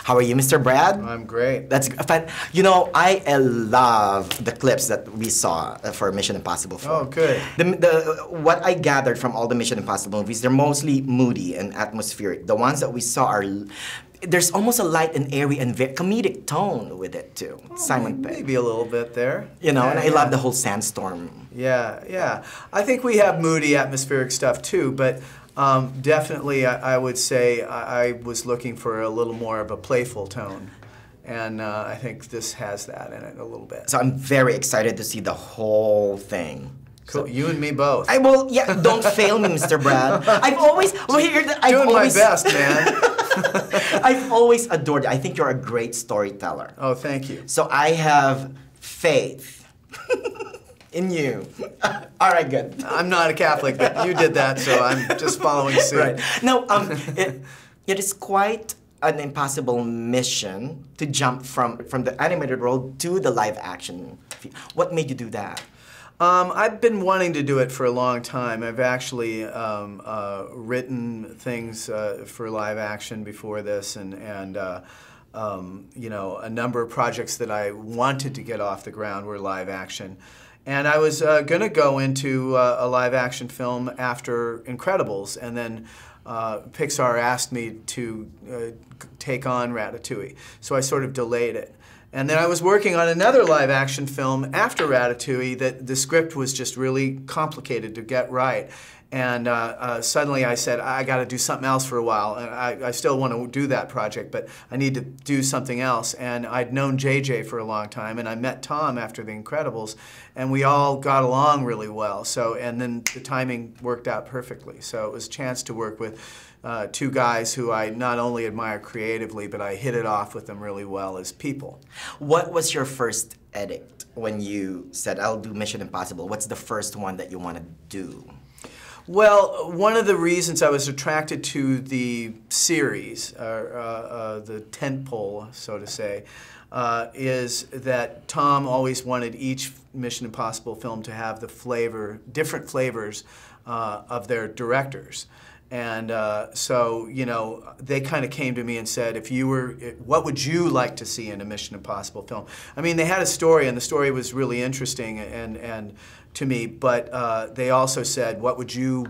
How are you, Mr. Brad? I'm great. That's fun. You know, I love the clips that we saw for Mission Impossible 4. Oh, good. What I gathered from all the Mission Impossible movies, they're mostly moody and atmospheric. The ones that we saw are... There's almost a light and airy and comedic tone with it, too. Oh, Simon Pegg. Maybe a little bit there. You know, and I love the whole sandstorm. Yeah. I think we have moody, atmospheric stuff, too, but... definitely, I would say I was looking for a little more of a playful tone, and I think this has that in it a little bit. So I'm very excited to see the whole thing. Cool. You and me both. I will, yeah, don't fail me, Mr. Brad. I've always, doing my best, man. I've always adored you. I think you're a great storyteller. Oh, thank you. So I have faith in you. All right, good. I'm not a Catholic, but you did that, so I'm just following suit. Right. No, it is quite an impossible mission to jump from the animated world to the live action. What made you do that? I've been wanting to do it for a long time. I've actually written things for live action before this, and you know, a number of projects that I wanted to get off the ground were live action. And I was going to go into a live-action film after Incredibles, and then Pixar asked me to take on Ratatouille, so I sort of delayed it. And then I was working on another live-action film after Ratatouille that the script was just really complicated to get right. And suddenly I said, I got to do something else for a while. And I still want to do that project, but I need to do something else. And I'd known JJ for a long time, and I met Tom after The Incredibles, and we all got along really well. So, and then the timing worked out perfectly. So it was a chance to work with two guys who I not only admire creatively, but I hit it off with them really well as people. What was your first edict when you said, I'll do Mission Impossible? What's the first one that you want to do? Well, one of the reasons I was attracted to the series, the tentpole, so to say, is that Tom always wanted each Mission Impossible film to have the flavor, different flavors of their directors. And so, you know, they kind of came to me and said, if you were, what would you like to see in a Mission Impossible film? I mean, they had a story, and the story was really interesting and to me, but they also said, what would you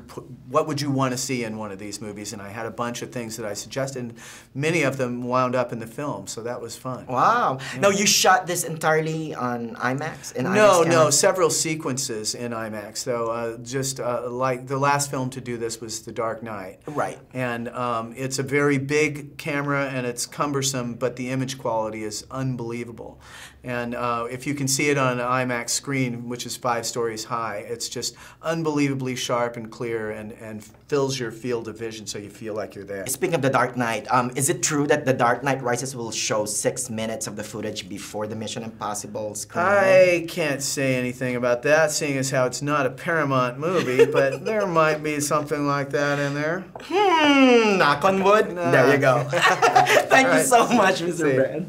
want to see in one of these movies? And I had a bunch of things that I suggested, and many of them wound up in the film, so that was fun. Wow. Yeah. Now, you shot this entirely on IMAX? No, several sequences in IMAX, though. Just like the last film to do this was The Dark Knight. Right. And it's a very big camera, and it's cumbersome, but the image quality is unbelievable. And if you can see it on an IMAX screen, which is 5 stories high, it's just unbelievably sharp and clear, and fills your field of vision so you feel like you're there. Speaking of The Dark Knight, is it true that The Dark Knight Rises will show 6 minutes of the footage before the Mission Impossible screen? I can't say anything about that, seeing as how it's not a Paramount movie, but there might be something like that in there. Knock on wood. No. There you go. Thank you so much, Mr. Brad.